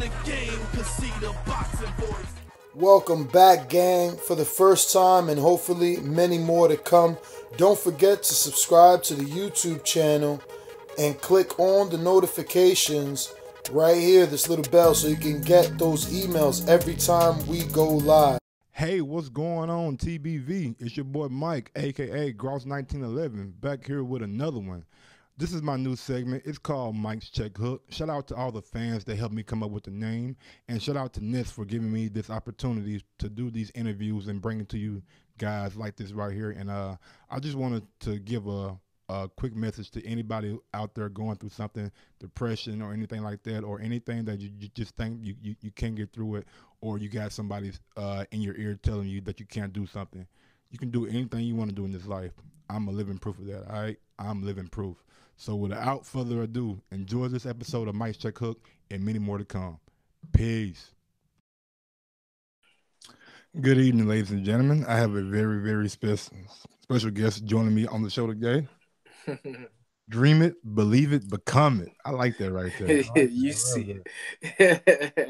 the game, cause see the boxing voice. Welcome back, gang, for the first time and hopefully many more to come. Don't forget to subscribe to the YouTube channel and click on the notifications right here, this little bell, so you can get those emails every time we go live. Hey, what's going on, TBV? It's your boy Mike, aka Gross1911, back here with another one. This is my new segment. It's called Mike's Check Hook. Shout out to all the fans that helped me come up with the name, and shout out to Ness for giving me this opportunity to do these interviews and bring it to you guys like this right here. And I just wanted to give a quick message to anybody out there going through something, depression or anything like that, or anything that you just think you can't get through it, or you got somebody in your ear telling you that you can't do something. You can do anything you want to do in this life. I'm a living proof of that, all right? I'm living proof. So without further ado, enjoy this episode of Mike's Check Hook and many more to come. Peace. Good evening, ladies and gentlemen. I have a very, very special guest joining me on the show today. Dream it, believe it, become it. I like that right there. You see it.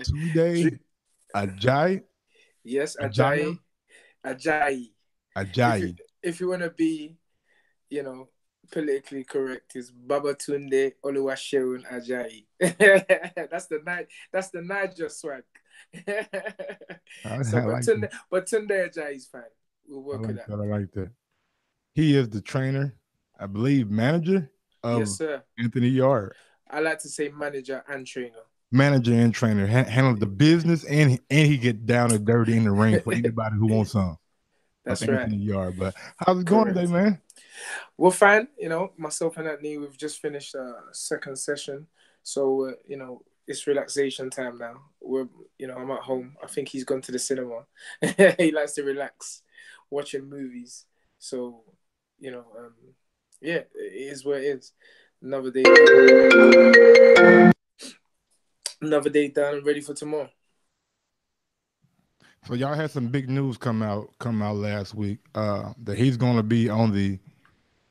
Today, Ajayi. Yes, Ajayi. Ajayi. If you want to be, politically correct, is Babatunde Oluwaseun Ajayi. That's the Niger swag. But Tunde Ajayi is fine. We'll work it out. I like that. He is the trainer, I believe, manager of yes, sir. Anthony Yarde. I like to say manager and trainer. Manager and trainer, handle the business, and he get down and dirty in the ring for anybody who wants some. That's like right. Anthony Yarde. But how's it going today, man? We're fine. Myself and Anthony, we've just finished second session, so it's relaxation time now. I'm at home. I think he's gone to the cinema. He likes to relax, watching movies. So, it is what it is. Another day done, ready for tomorrow. So y'all had some big news come out last week that he's going to be on the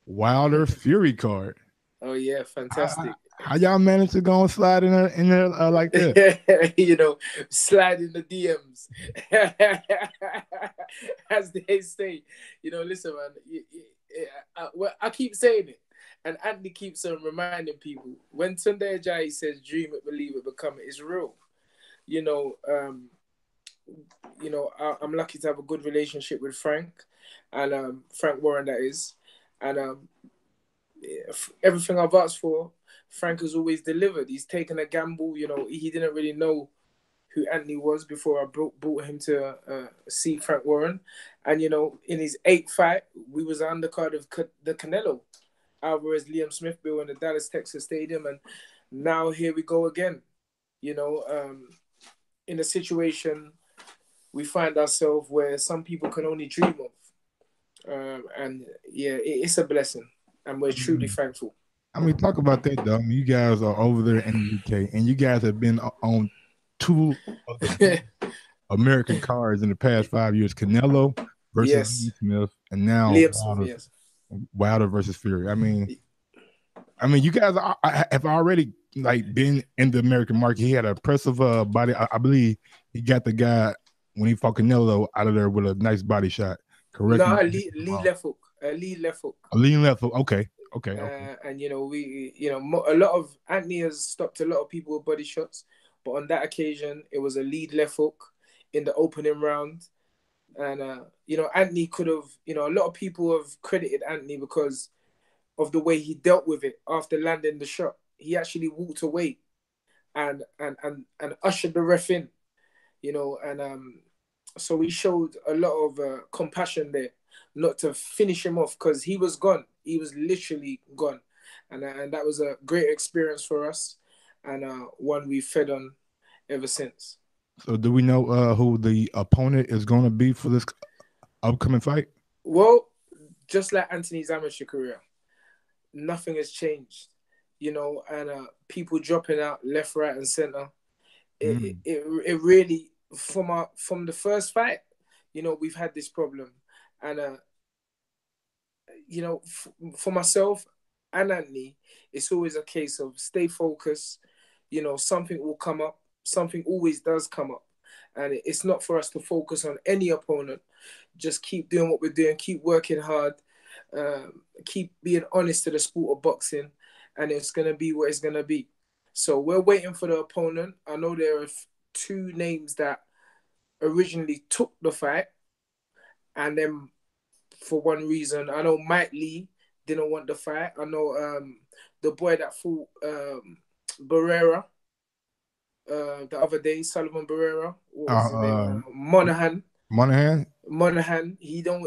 Wilder Fury card. Oh yeah, fantastic. How y'all managed to go and slide in there like that? Slide in the DMs, as they say. Listen, man. I keep saying it, and Andy keeps on reminding people. When Tunde Ajayi says, "Dream it, believe it, become it," it's real. I'm lucky to have a good relationship with Frank, and Frank Warren, that is, and everything I've asked for, Frank has always delivered. He's taken a gamble. He didn't really know who Anthony was before I brought him to see Frank Warren, and in his 8th fight, we was on the card of the Canelo Alvarez Liam Smith bill in the Dallas, Texas Stadium, and now here we go again. In a situation we find ourselves where some people can only dream of. It's a blessing, and we're truly thankful. I mean, talk about that, though. I mean, you guys are over there in the UK, and you guys have been on 2 of the American cards in the past 5 years: Canelo versus Liam Smith, and now Wilder versus Fury. I mean, you guys have already been in the American market. He had an impressive body. I believe he got the guy when he fought Canelo out of there with a nice body shot. Correct? No, lead left hook. A lead left hook. A lead left hook. Okay. And a lot of Anthony has stopped a lot of people with body shots, but on that occasion, it was a lead left hook in the opening round. And Anthony could have. A lot of people have credited Anthony because of the way he dealt with it after landing the shot. He actually walked away and ushered the ref in. So he showed a lot of compassion there, not to finish him off, because he was gone. He was literally gone. And that was a great experience for us, and one we fed on ever since. So do we know who the opponent is going to be for this upcoming fight? Well, just like Anthony's amateur career, nothing has changed, and people dropping out left, right, and center. It really, from the first fight, we've had this problem, and for myself and Anthony, it's always a case of stay focused. Something will come up, something always does come up. And it's not for us to focus on any opponent. Just keep doing what we're doing, keep working hard, keep being honest to the sport of boxing, and it's going to be what it's going to be. So we're waiting for the opponent. I know there are two names that originally took the fight, and then for one reason, I know Mike Lee didn't want the fight. I know the boy that fought Barrera the other day, Sullivan Barrera, what was his name? Monahan. He don't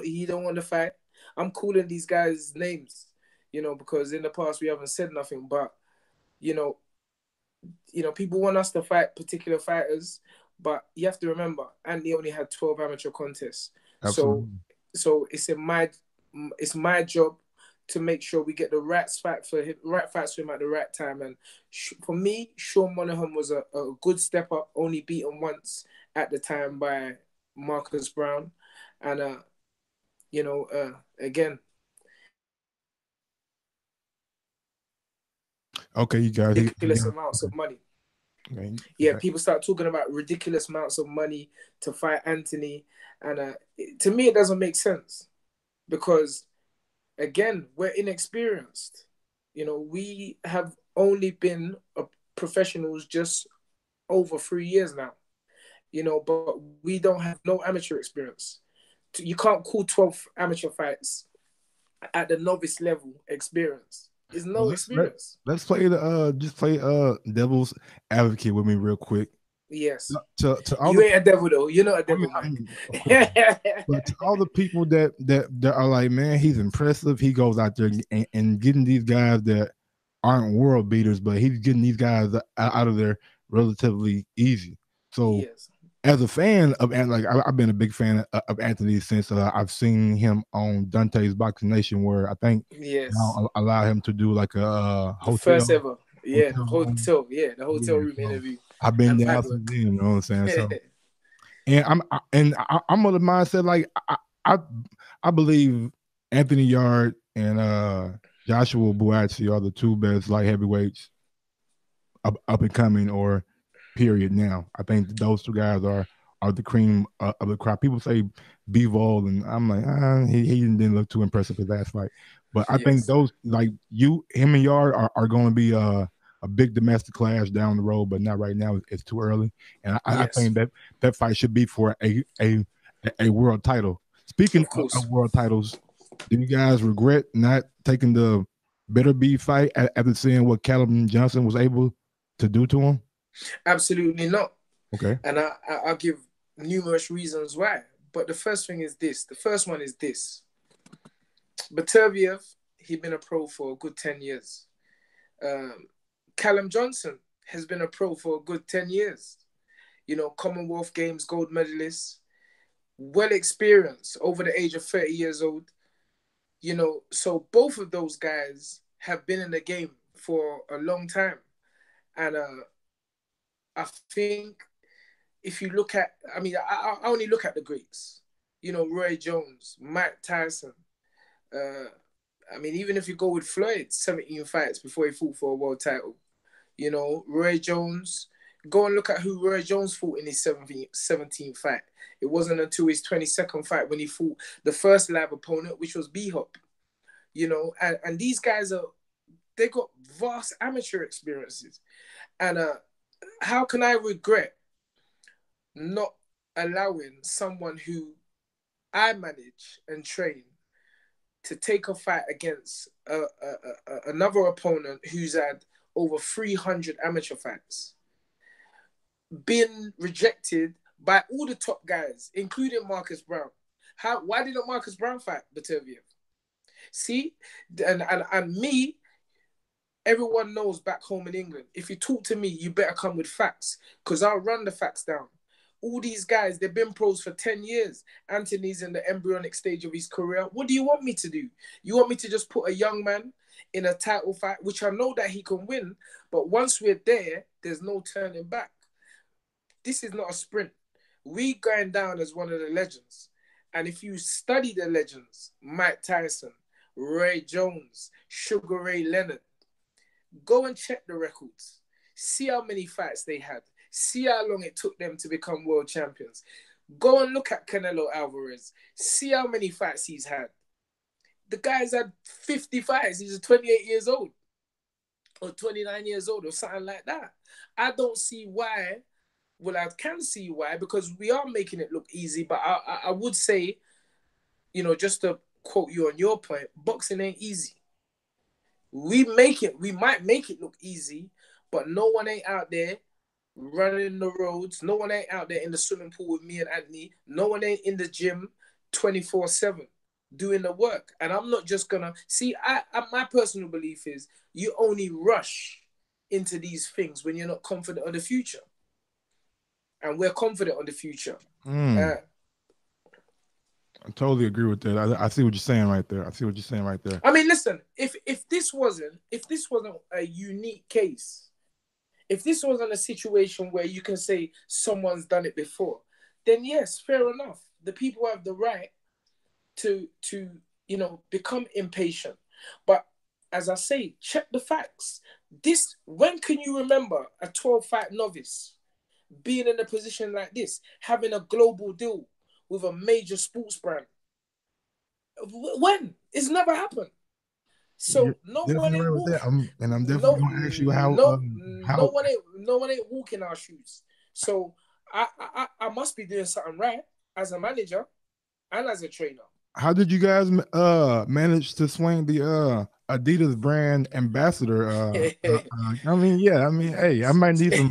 want the fight. I'm calling these guys names, because in the past we haven't said nothing, but people want us to fight particular fighters, but you have to remember, Anthony only had 12 amateur contests. Absolutely. So it's my job to make sure we get the right fights for him at the right time. And for me, Sean Monahan was a good step up, only beaten once at the time by Marcus Brown. And, again. Okay, you guys. Ridiculous amounts of money. Okay. Yeah, people start talking about ridiculous amounts of money to fight Anthony. And to me, it doesn't make sense because, again, we're inexperienced. We have only been professionals just over 3 years now, but we don't have no amateur experience. You can't call 12 amateur fights at the novice level experience. There's no experience. Let's play just play devil's advocate with me real quick. Yes. To all you ain't a devil though. You're not a devil, But to all the people that are like, man, he's impressive. He goes out there and getting these guys that aren't world beaters, but he's getting these guys out of there relatively easy. So as a fan of, like, I've been a big fan of Anthony since I've seen him on Dante's Boxing Nation, where I think I'll allow him to do like a hotel. First ever. Yeah, the hotel room interview. I've been there since then, you know what I'm saying? So, and I'm of the mindset, like, I believe Anthony Yarde and Joshua Buatsi are the two best light heavyweights up and coming, or period now. I think those two guys are the cream of the crop. People say Bivol, and I'm like, he didn't look too impressive his last fight. But I think those, like him and Yarde are going to be a big domestic clash down the road, but not right now. It's too early, and I think that fight should be for a world title. Speaking of world titles, do you guys regret not taking the Better Be fight after seeing what Callum Johnson was able to do to him? Absolutely not. Okay. And I'll give numerous reasons why. But the first thing is this. The first one is this. Beterbiev, he'd been a pro for a good 10 years. Callum Johnson has been a pro for a good 10 years. Commonwealth Games gold medalist, well experienced, over the age of 30 years old. So both of those guys have been in the game for a long time. And I think if you look at, I only look at the greats, Roy Jones, Mike Tyson. Even if you go with Floyd, 17 fights before he fought for a world title. Roy Jones, go and look at who Roy Jones fought in his 17th fight. It wasn't until his 22nd fight when he fought the first live opponent, which was B-Hop. And these guys they got vast amateur experiences. And how can I regret not allowing someone who I manage and train to take a fight against another opponent who's had over 300 amateur fights, been rejected by all the top guys, including Marcus Brown? Why didn't Marcus Brown fight Beterbiev? See, and me, everyone knows back home in England, if you talk to me, you better come with facts, because I'll run the facts down. All these guys, they've been pros for 10 years. Anthony's in the embryonic stage of his career. What do you want me to do? You want me to just put a young man in a title fight, which I know that he can win, but once we're there, there's no turning back. This is not a sprint. We going down as one of the legends. And if you study the legends, Mike Tyson, Roy Jones, Sugar Ray Leonard, go and check the records. See how many fights they had. See how long it took them to become world champions. Go and look at Canelo Alvarez. See how many fights he's had. The guy's had 50 fights. He's 28 years old or 29 years old or something like that. I don't see why. Well, I can see why, because we are making it look easy. But I would say, you know, just to quote you on your point, boxing ain't easy. We might make it look easy, but no one ain't out there running the roads. No one ain't out there in the swimming pool with me and Anthony. No one ain't in the gym 24/7 doing the work. And I'm not just gonna see. My personal belief is you only rush into these things when you're not confident of the future. And we're confident on the future. I totally agree with that. I see what you're saying right there. I mean, listen, if this wasn't a unique case, if this wasn't a situation where you can say someone's done it before, then yes, fair enough. The people have the right to you know, become impatient. But as I say, check the facts. When can you remember a 12-fight novice being in a position like this, having a global deal with a major sports brand? When? It's never happened. So no one ain't walking. I'm definitely gonna ask you how. No one ain't walking our shoes. So I must be doing something right as a manager and as a trainer. How did you guys manage to swing the Adidas brand ambassador? I mean, hey, I might need some.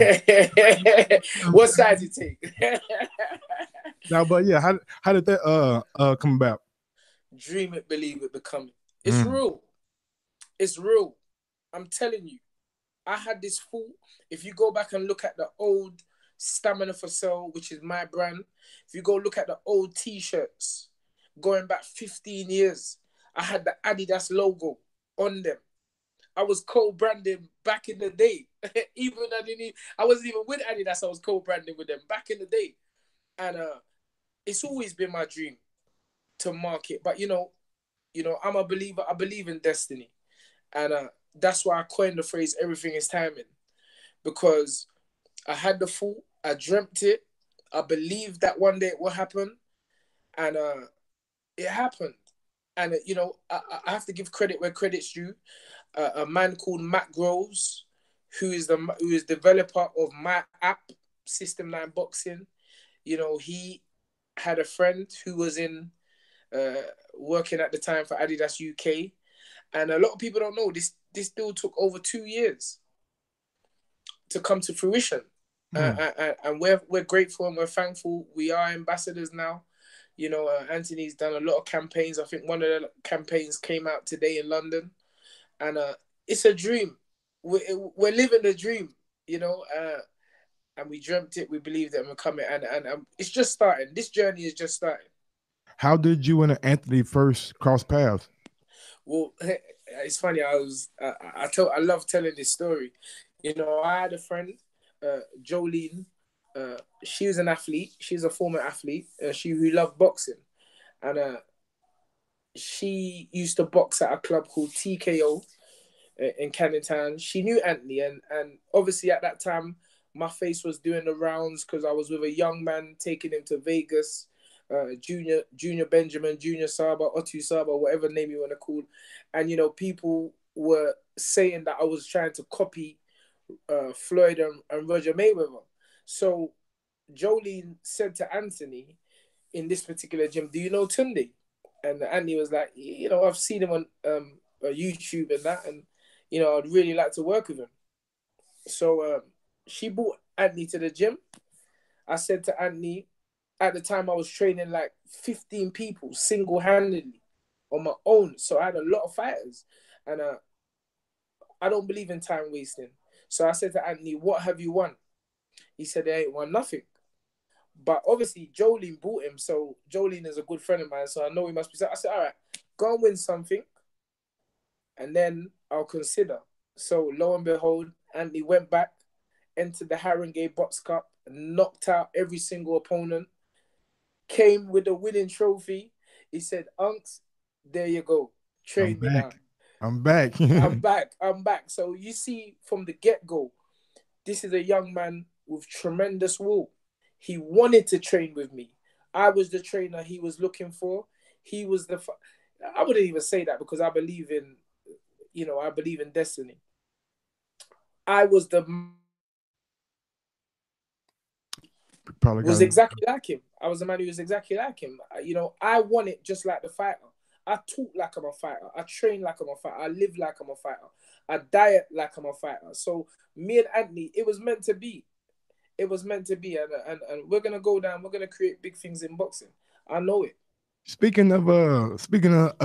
What size you take? No, but yeah, how did that come about? Dream it, believe it, become it. It's real. It's real. I'm telling you. I had this full. If you go back and look at the old Stamina for Sale, which is my brand, if you go look at the old T-shirts, going back 15 years, I had the Adidas logo on them. I was co-branding back in the day. I wasn't even with Adidas. I was co-branding with them back in the day. And it's always been my dream to market. But, you know, I'm a believer. I believe in destiny. And that's why I coined the phrase, everything is timing. Because I had the thought, I dreamt it, I believed that one day it will happen. And it happened. And, you know, I have to give credit where credit's due. A man called Matt Groves, who is developer of my app, System 9 Boxing. You know, he had a friend who was in working at the time for Adidas UK. And a lot of people don't know this deal took over 2 years to come to fruition. And we're grateful and we're thankful. We are ambassadors now. You know, Anthony's done a lot of campaigns. I think one of the campaigns came out today in London. And it's a dream. We're living the dream, you know. And we dreamt it, we believed it, and we're coming. And it's just starting. This journey is just starting. How did you and Anthony first cross paths? Well, it's funny. I love telling this story. You know, I had a friend, Jolene. She was an athlete. She's a former athlete. Who loved boxing, and she used to box at a club called TKO in Canning Town. She knew Anthony, and obviously at that time, my face was doing the rounds because I was with a young man taking him to Vegas. Junior Benjamin, Junior Saba, Otu Saba, whatever name you want to call. And, you know, people were saying that I was trying to copy Floyd and Roger Mayweather. So Jolene said to Anthony in this particular gym, do you know Tunde? And Anthony was like, you know, I've seen him on YouTube and that, and, you know, I'd really like to work with him. So she brought Anthony to the gym. I said to Anthony, at the time I was training like 15 people single-handedly on my own. So I had a lot of fighters. And I don't believe in time wasting. So I said to Anthony, what have you won? He said, they ain't won nothing. But obviously Jolene bought him. So Jolene is a good friend of mine. So I know he must be. I said, all right, go and win something. And then I'll consider. So lo and behold, Anthony went back, entered the Haringey Box Cup, knocked out every single opponent, came with a winning trophy. He said, Unks, there you go. Train me now. I'm back. I'm back. So you see from the get-go, this is a young man with tremendous will. He wanted to train with me. I was the trainer he was looking for. He was I wouldn't even say that because I believe in, I believe in destiny. I was exactly like him. I was the man who was exactly like him. I want it just like the fighter. I talk like I'm a fighter. I train like I'm a fighter. I live like I'm a fighter. I diet like I'm a fighter. So me and Anthony, it was meant to be. It was meant to be, and we're gonna go down. We're gonna create big things in boxing. I know it. Speaking of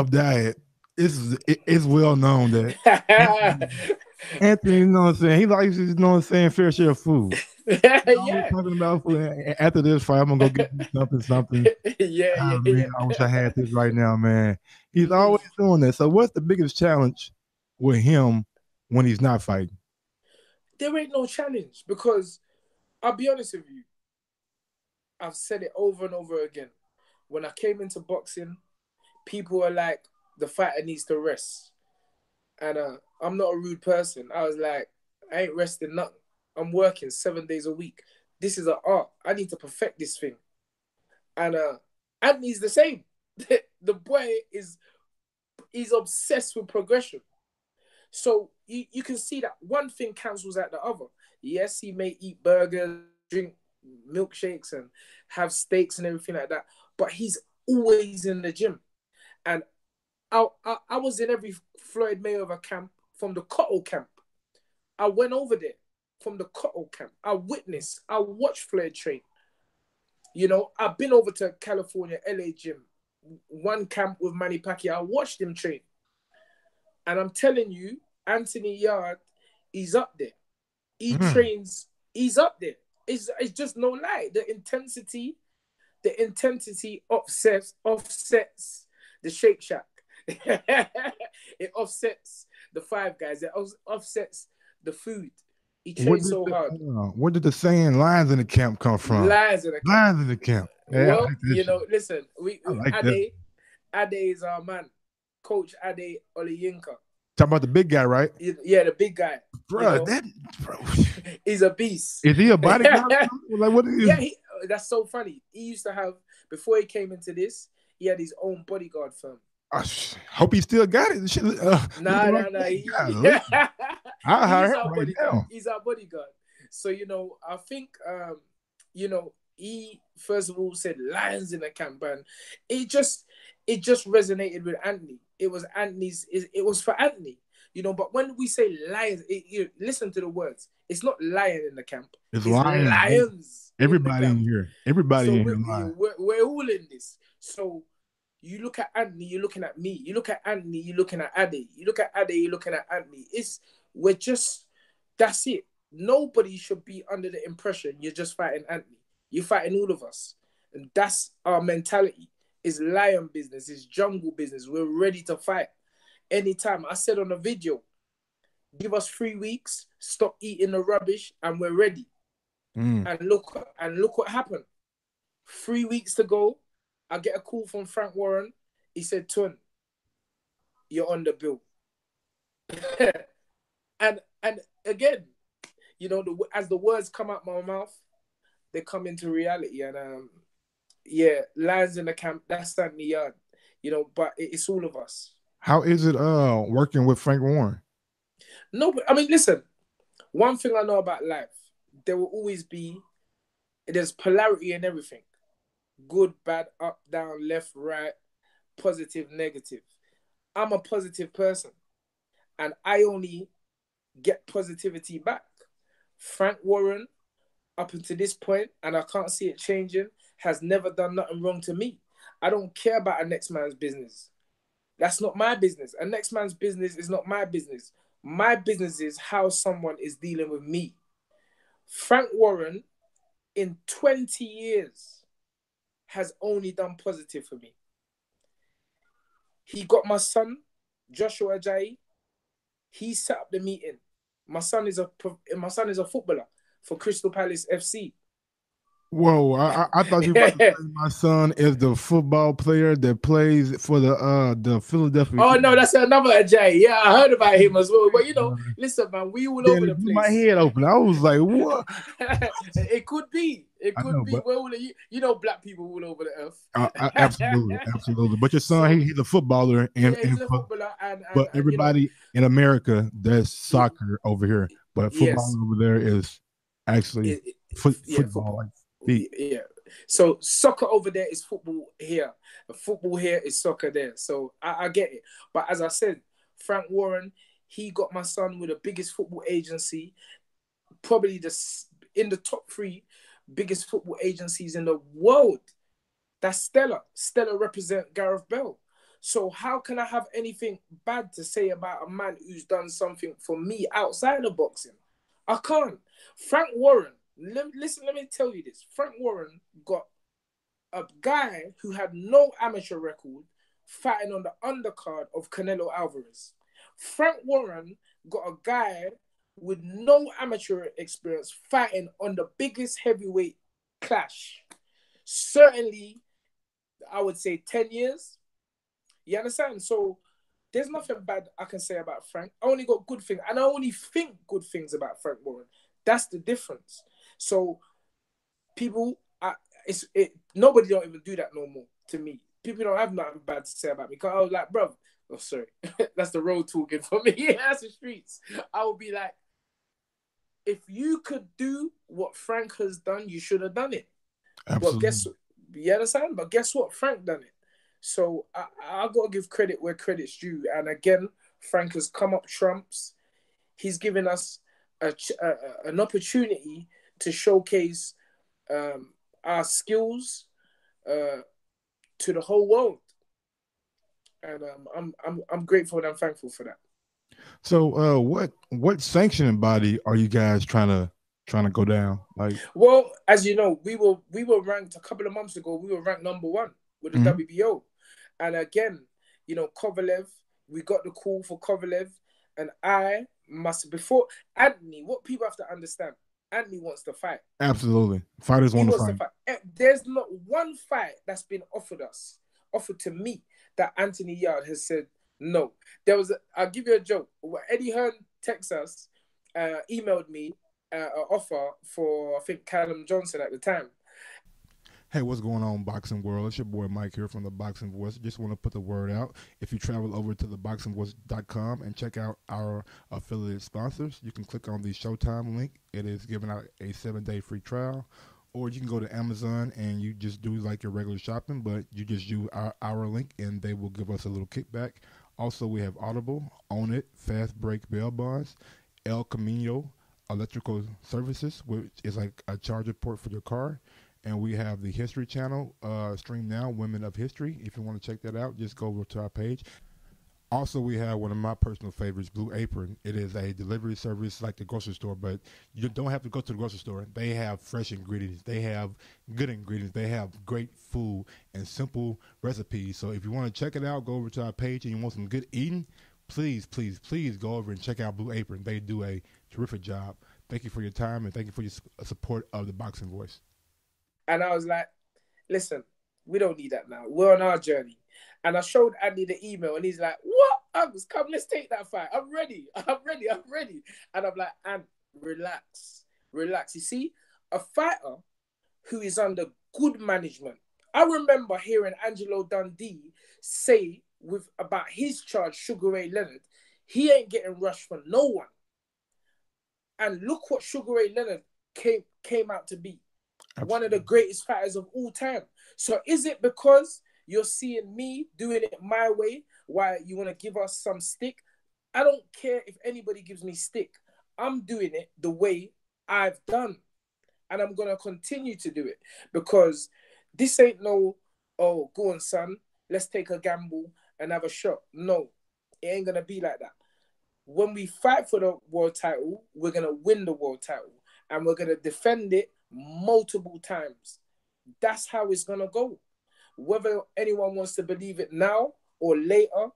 diet, it's well known that Anthony, you know what I'm saying, he likes his, fair share of food. Yeah. Talking about food. After this fight, I'm gonna go get something. Yeah. I wish I had this right now, man. He's always doing that. So, what's the biggest challenge with him when he's not fighting? There ain't no challenge because I'll be honest with you. I've said it over and over again. When I came into boxing, people were like, the fighter needs to rest. And I'm not a rude person. I was like, I ain't resting nothing. I'm working 7 days a week. This is an art. I need to perfect this thing. And Anthony's the same. The boy he's obsessed with progression. So you can see that one thing cancels out the other. Yes, he may eat burgers, drink milkshakes, and have steaks and everything like that, but he's always in the gym. And I was in every Floyd Mayweather camp from the Cotto camp. I went over there from the Cotto camp. I watched Floyd train. I've been over to California, LA gym, one camp with Manny Pacquiao. I watched him train. And I'm telling you, Anthony Yarde, he's up there. He trains, he's up there. It's just no lie. The intensity offsets the Shake Shack. It offsets the Five Guys. It offsets the food. He trains so hard. Where did the saying "lines in the camp" come from? Lines in the camp. Lines in the camp. Yeah, well, listen, Ade is our man. Coach Ade Oliyinka. Talking about the big guy, right? Yeah, the big guy. Bro, he's a beast. Is he a bodyguard? Like, what is? Yeah, that's so funny. He used to have, before he came into this, he had his own bodyguard firm. I hope he still got it. Nah. I'll hire him right now. He's our bodyguard. So, I think, he first of all said lions in the camp, and it just resonated with Anthony. It was Anthony's. It was for Anthony, But when we say lions, listen to the words. It's not lion in the camp. It's lions. Everybody in here. Everybody in here. We're all in this. So you look at Anthony, you're looking at me. You look at Anthony, you're looking at Ade. You look at Ade, you're looking at Anthony. That's it. Nobody should be under the impression you're just fighting Anthony. You're fighting all of us. And that's our mentality. It's lion business. It's jungle business. We're ready to fight anytime. I said on a video, give us 3 weeks, stop eating the rubbish, and we're ready. And look what happened. 3 weeks to go, I get a call from Frank Warren. He said, "Tun, you're on the bill." and again, as the words come out my mouth, they come into reality. And lions in the camp, that's Anthony Yarde. But it's all of us. How is it working with Frank Warren? No, but I mean, listen. One thing I know about life, there will always be, there's polarity in everything. Good, bad, up, down, left, right, positive, negative. I'm a positive person, and I only get positivity back. Frank Warren, up until this point, and I can't see it changing, has never done nothing wrong to me. I don't care about a next man's business. That's not my business. A next man's business is not my business. My business is how someone is dealing with me. Frank Warren, in 20 years, has only done positive for me. He got my son, Joshua Ajayi. He set up the meeting. My son is a footballer for Crystal Palace FC. Whoa, I thought you were about to say my son is the football player that plays for the Philadelphia. Oh no, that's another Ajayi. Yeah, I heard about him as well. But listen, man, we all Then over it the blew my place. head open. I was like, what? It could be. It I could know, be. but We're all, black people all over the absolutely, earth. absolutely. But your son, So he's a footballer, yeah, he's a footballer, but and everybody in America, that's yeah, soccer over here. But football yes, over there is actually yeah, football, football. like feet. Yeah. So soccer over there is football here. Football here is soccer there. So I get it. But as I said, Frank Warren, he got my son with the biggest football agency, probably in the top 3 biggest football agencies in the world. That's Stella. Stella represent Gareth Bell. So how can I have anything bad to say about a man who's done something for me outside of boxing? I can't. Frank Warren, listen, let me tell you this. Frank Warren got a guy who had no amateur record fighting on the undercard of Canelo Alvarez. Frank Warren got a guy with no amateur experience fighting on the biggest heavyweight clash. Certainly, I would say 10 years. You understand? So there's nothing bad I can say about Frank. I only got good things, and I only think good things about Frank Warren. That's the difference. So people, nobody don't even do that no more to me. People don't have nothing bad to say about me. Cause I was like, bro, oh sorry, that's the road talking for me. Yeah, that's the streets. I would be like, if you could do what Frank has done, you should have done it. Absolutely. You understand? But guess what? Frank done it. So I got to give credit where credit's due. And again, Frank has come up trumps. He's given us an opportunity to showcase our skills to the whole world. And I'm grateful and I'm thankful for that. So what sanctioning body are you guys trying to go down? Like, well, as you know, we were ranked a couple of months ago. We were ranked number 1 with the WBO, and again, Kovalev. We got the call for Kovalev, and I must before Anthony. What people have to understand, Anthony wants to fight. Absolutely, fighters want to fight. There's not one fight that's been offered to me that Anthony Yarde has said no. I'll give you a joke. Eddie Hearn texts us, emailed me. An offer for, I think, Callum Johnson at the time. Hey, what's going on, boxing world? It's your boy Mike here from the Boxing Voice. Just want to put the word out. If you travel over to ThaBoxingvoice.com and check out our affiliate sponsors, you can click on the Showtime link. It is giving out a 7-day free trial. Or you can go to Amazon and you just do like your regular shopping, but you just use our link and they will give us a little kickback. Also, we have Audible, Own It, Fast Break Bail Bonds, El Camino Electrical Services, which is like a charger port for your car. And we have the History Channel, stream now, Women of History. If you want to check that out, just go over to our page. Also, we have one of my personal favorites, Blue Apron. It is a delivery service like the grocery store, but you don't have to go to the grocery store. They have fresh ingredients. They have good ingredients. They have great food and simple recipes. So if you want to check it out, go over to our page and you want some good eating, please, please, please go over and check out Blue Apron. They do a terrific job. Thank you for your time and thank you for your support of the Boxing Voice. And I was like, listen, we don't need that now. We're on our journey. And I showed Andy the email and he's like, what? Agus, come, let's take that fight. I'm ready. And I'm like, and relax. You see, a fighter who is under good management. I remember hearing Angelo Dundee say about his charge, Sugar Ray Leonard, he ain't getting rushed for no one. And look what Sugar Ray Leonard came out to be. Absolutely. One of the greatest fighters of all time. So is it because you're seeing me doing it my way why you want to give us some stick? I don't care if anybody gives me stick. I'm doing it the way I've done. And I'm going to continue to do it because this ain't no, oh, go on, son, let's take a gamble and have a shot. No, it ain't going to be like that. When we fight for the world title, we're going to win the world title and we're going to defend it multiple times. That's how it's going to go. Whether anyone wants to believe it now or later,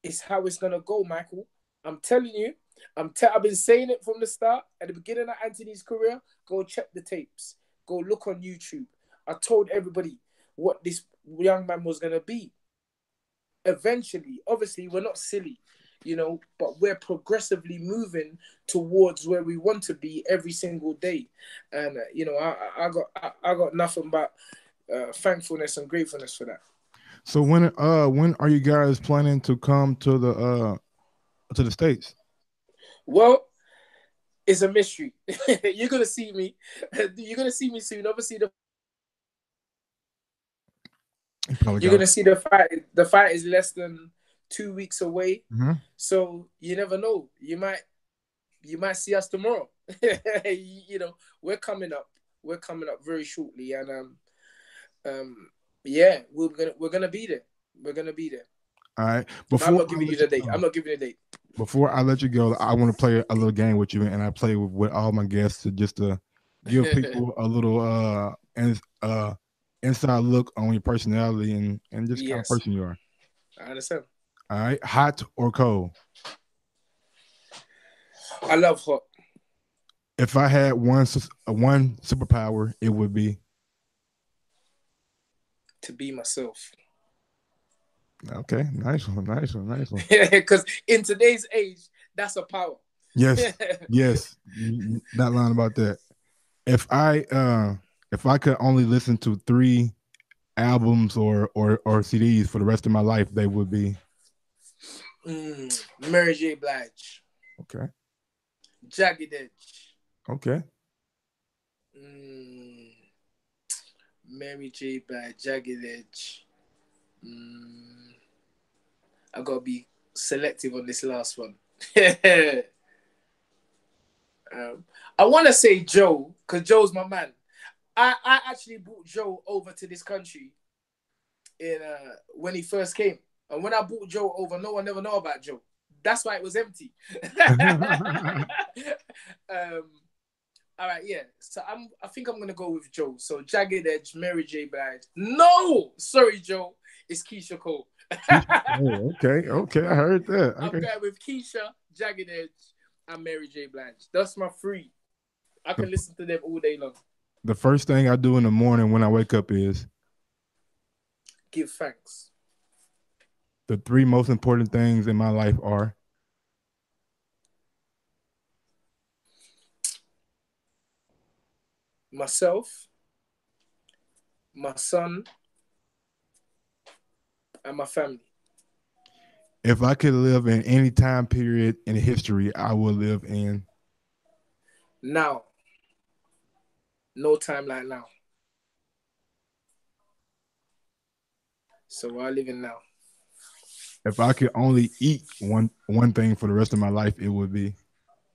it's how it's going to go, Michael. I'm telling you, I've been saying it from the start. At the beginning of Anthony's career, go check the tapes. Go look on YouTube. I told everybody what this young man was gonna be. Eventually, obviously, we're not silly, but we're progressively moving towards where we want to be every single day. And I got nothing but thankfulness and gratefulness for that. So when are you guys planning to come to the States? Well, it's a mystery. You're gonna see me. You're gonna see me soon. Obviously, you're gonna see the fight. The fight is less than 2 weeks away, so you never know. You might see us tomorrow. We're coming up. We're coming up very shortly, and yeah, we're gonna be there. We're gonna be there. All right. I'm not giving you the date. I'm not giving you the date. Before I let you go, I want to play a little game with you, and I play with all my guests to give people a little inside look on your personality and just kind of person you are. I understand. All right. Hot or cold? I love hot. If I had one superpower, it would be to be myself. Okay, nice one. Because in today's age, that's a power. Yes, yes, not lying about that. If I could only listen to 3 albums or CDs for the rest of my life, they would be Mary J. Blige. Okay. Jagged Edge. Okay. Mary J. Blige, Jagged Edge. I gotta be selective on this last one. I want to say Joe, because Joe's my man. I actually brought Joe over to this country when he first came. And when I brought Joe over, no one ever know about Joe. That's why it was empty. All right, yeah. So I think I'm gonna go with Joe. So Jagged Edge, Mary J. Blige. No, sorry, Joe. It's Keisha Cole. Okay. I heard that. Okay. I'm going with Keisha, Jagged Edge, and Mary J. Blige. That's my 3. I can listen to them all day long. The first thing I do in the morning when I wake up is give thanks. The 3 most important things in my life are myself, my son, and my family. If I could live in any time period in history, I would live in now. No time like now. So I live in now. If I could only eat one thing for the rest of my life, it would be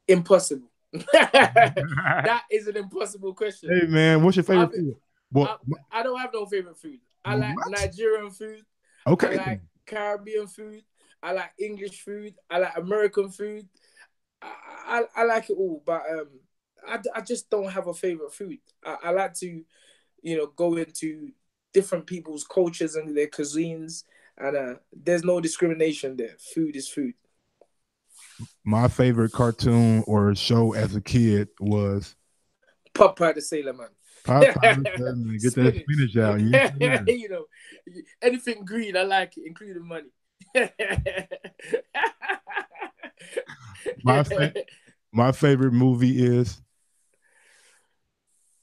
impossible. That is an impossible question. Hey man, what's your favorite food? Well, I don't have no favorite food. I like Nigerian food. Okay. I like Caribbean food. I like English food. I like American food. I like it all, but I just don't have a favorite food. I like to, go into different people's cultures and their cuisines, and there's no discrimination there. Food is food. My favorite cartoon or show as a kid was Popeye the Sailor Man. Popeye the Sailor Man. Get that spinach out. Anything green, I like it, including money. My favorite movie is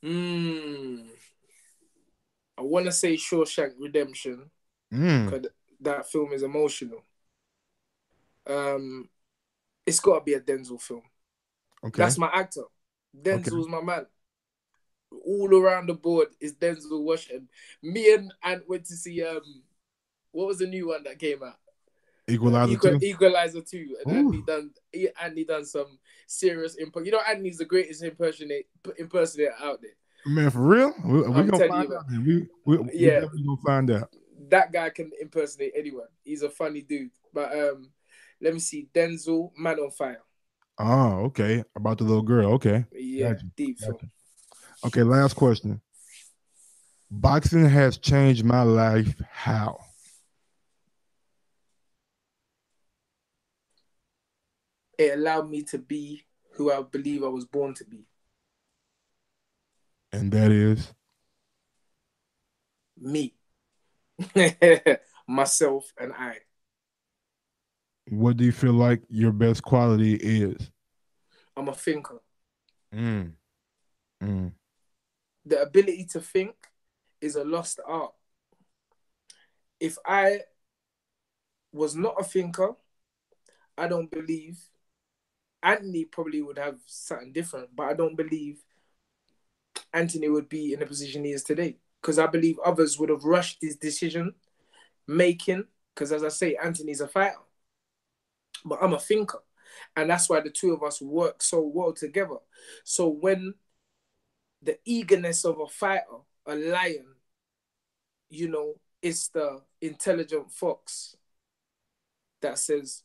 I want to say Shawshank Redemption because that film is emotional. It's got to be a Denzel film. Okay. That's my actor. Denzel's my man. All around the board is Denzel Washington. Me and Ant went to see what was the new one that came out? Equalizer 2. And Andy done some serious input. Andy's the greatest impersonator out there. Man, for real? We're gonna find out. We're definitely gonna find out. That guy can impersonate anyone. He's a funny dude. But let me see. Denzel, Man on Fire. Oh, okay. About the little girl. Okay. Yeah, deep film. Okay, last question. Boxing has changed my life. How? It allowed me to be who I believe I was born to be. And that is? Me. Myself and I. What do you feel like your best quality is? I'm a thinker. Mm. The ability to think is a lost art. If I was not a thinker, I don't believe Anthony probably would have something different, but I don't believe Anthony would be in the position he is today. Because I believe others would have rushed his decision making. Because as I say, Anthony's a fighter, but I'm a thinker. And that's why the two of us work so well together. So when the eagerness of a fighter, a lion, you know, it's the intelligent fox that says,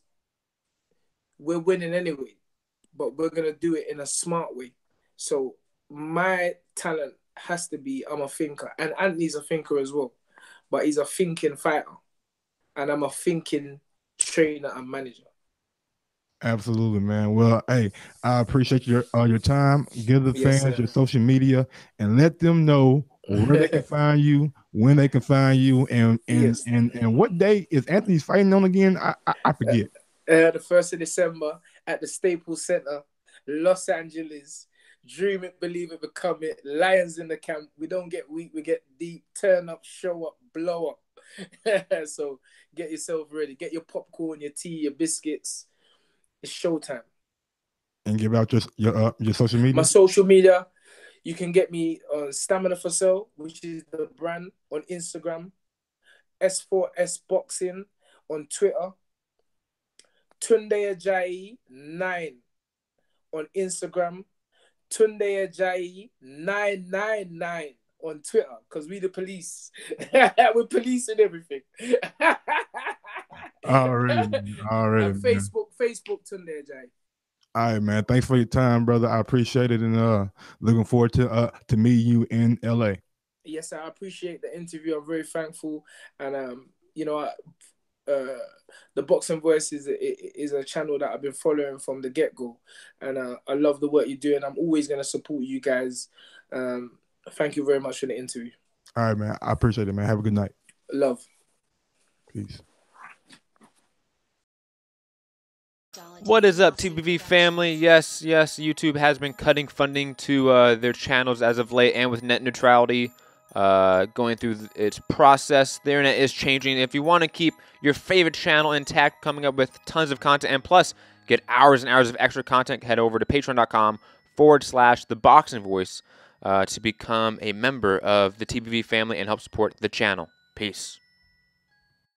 we're winning anyway, but we're going to do it in a smart way. So my talent has to be, I'm a thinker. And Anthony's a thinker as well, but he's a thinking fighter. And I'm a thinking trainer and manager. Absolutely, man. Well, hey, I appreciate your time. Give the Yes, fans sir. your social media and let them know where they can find you, when they can find you, and Yes. what day is Anthony's fighting on again? I forget. The 1st of December at the Staples Center, Los Angeles. Dream it, believe it, become it. Lions in the camp. We don't get weak, we get deep. Turn up, show up, blow up. So get yourself ready. Get your popcorn, your tea, your biscuits. It's showtime. And give out your social media. My social media, you can get me on Stamina for Sale, which is the brand, on Instagram. S4S Boxing on Twitter. Tunde Ajayi 9 on Instagram. Tunde Ajayi 999 on Twitter, because we the police. We're policing everything. Already. And Facebook Tunde Ajayi. All right, man. Thanks for your time, brother. I appreciate it, and looking forward to meet you in LA. Yes, I appreciate the interview. I'm very thankful, and you know, the Boxing Voice is a channel that I've been following from the get-go, and I love the work you're doing. I'm always going to support you guys. Thank you very much for the interview. All right, man. I appreciate it, man. Have a good night. Love. Peace. What is up, TBV family? Yes, YouTube has been cutting funding to their channels as of late, and with net neutrality going through its process, the internet is changing. If you want to keep your favorite channel intact, coming up with tons of content, and plus get hours and hours of extra content, head over to patreon.com/ThaBoxingVoice to become a member of the TBV family and help support the channel. Peace.